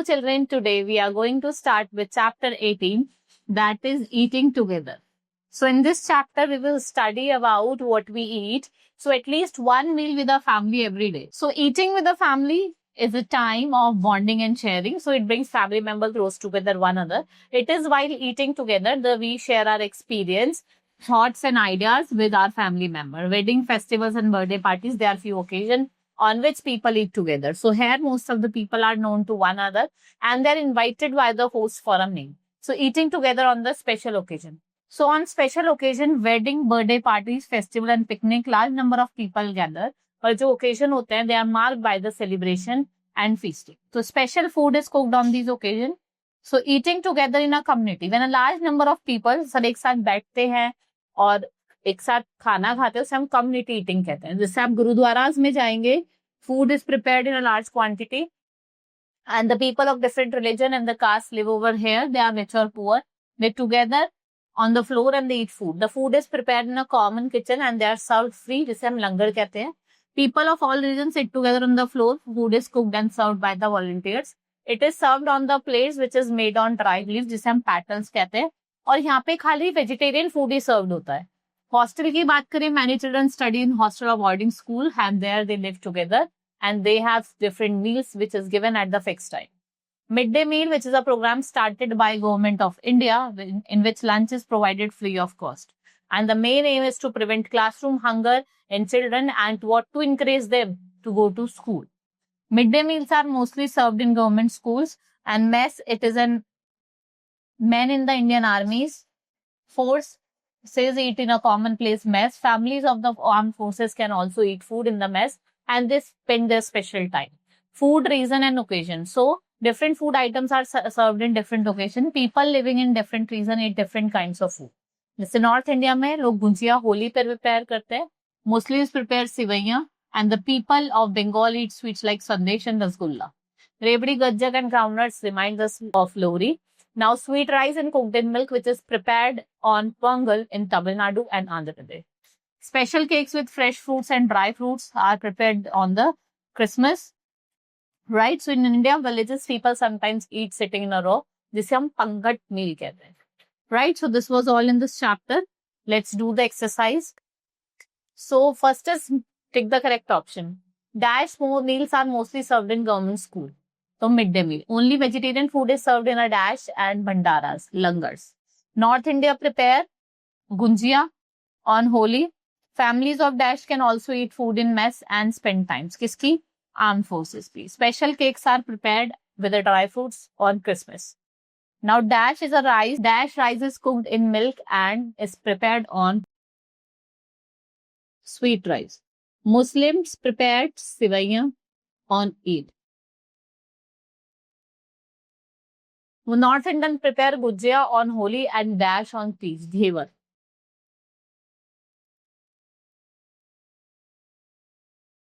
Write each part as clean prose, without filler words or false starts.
children, today we are going to start with chapter 18, that is eating together. So in this chapter, we will study about what we eat. So at least one meal with our family every day. So eating with the family is a time of bonding and sharing. So it brings family members close together one another. It is while eating together that we share our experience, thoughts and ideas with our family member. Wedding, festivals and birthday parties, there are few occasions on which people eat together. So here most of the people are known to one another and they're invited by the host for a meal. So eating together on the special occasion. So on special occasion, wedding, birthday parties, festival and picnic, large number of people gather. और जो occasion होते हैं, they are marked by the celebration and feasting. So special food is cooked on these occasion. So eating together in a community, when a large number of people सब एक साथ बैठते हैं और एक साथ खाना खाते हैं, उसे हम community eating कहते हैं. जैसे आप गुरुद्वारास में जाएंगे, food is prepared in a large quantity, and the people of different religion and the caste live over here. They are rich or poor. They together on the floor and they eat food. The food is prepared in a common kitchen and they are served free, जिसे हम लंगर कहते हैं. People of all regions sit together on the floor. Food is cooked and served by the volunteers. It is served on the plates which is made on dried leaves, जिसे हम petals कहते हैं. और यहाँ पे खाली vegetarian food ही served होता है. Hostel की बात करें, many children study in hostel or boarding school, and there they live together and they have different meals which is given at the fixed time. Midday meal, which is a program started by Government of India, in which lunch is provided free of cost. And the main aim is to prevent classroom hunger in children and to encourage them to go to school. Midday meals are mostly served in government schools, and mess, it is an men in the Indian armies force says eat in a common place mess. Families of the armed forces can also eat food in the mess and they spend their special time. Food, reason and occasion. So different food items are served in different occasion. People living in different region eat different kinds of food. जैसे north India में लोग गुजिया होली पर prepare करते हैं. Muslims prepare सिवैयां, and the people of Bengal eat sweets like sandesh and rasgulla. Rebdi, gajjak and groundnuts remind us of Lohri. Now sweet rice and cooked in milk, which is prepared on Pongal in Tamil Nadu and Andhra Pradesh. Special cakes with fresh fruits and dry fruits are prepared on the Christmas. Right? So in India, villages people sometimes eat sitting in a row. जिसे हम पंगत meal कहते हैं. Right? So this was all in this chapter. Let's do the exercise. So first is tick the correct option. Dash more meals are mostly served in government school. So midday meal. Only vegetarian food is served in a dash and bhandaras, langars. North India prepare gunjia on Holi. Families of dash can also eat food in mess and spend times. Kiski? Armed forces. Special cakes are prepared with the dry fruits on Christmas. Now dash is a rice. Dash rice is cooked in milk and is prepared on sweet rice. Muslims prepared sivaiyan on Eid. North Indian prepare gujia on Holi and dash on Teej, Ghevar.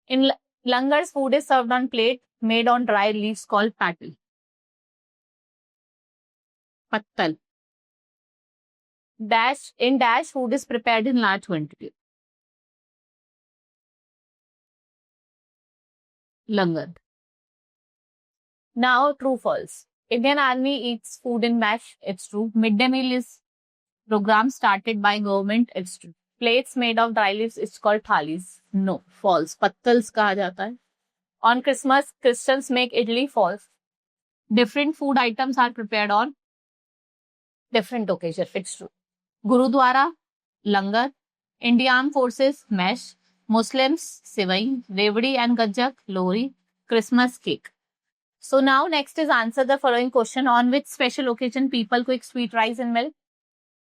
In langars, food is served on plate made on dry leaves called patil. Pattal. In dash, food is prepared in large quantity. Langar. Now, true false. Indian Army eats food in mash. It's true. Midday meal is program started by government. It's true. Plates made of dry leaves, it's called thalis. No, false. Pattals कहा जाता है. On Christmas, Christians make idli. False. Different food items are prepared on different occasions. It's true. Gurudwara, langar. Indian forces, mash. Muslims, sivai. Revdi and gajjak, Lohri. Christmas cake. So now next is answer the following question. On which special occasion people cook sweet rice and milk?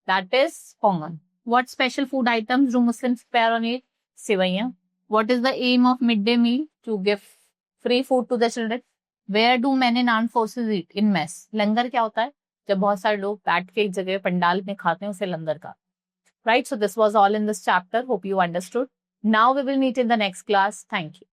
That is Pongal. What special food items do Muslims prepare on Eid? Sivaiyan. What is the aim of midday meal? To give free food to the children. Where do men in armed forces eat? In mess. लंगर क्या होता है? जब बहुत सारे लोग बैठ के एक जगह पंडाल में खाते हैं उसे लंगर का. Right? So this was all in this chapter. Hope you understood. Now we will meet in the next class. Thank you.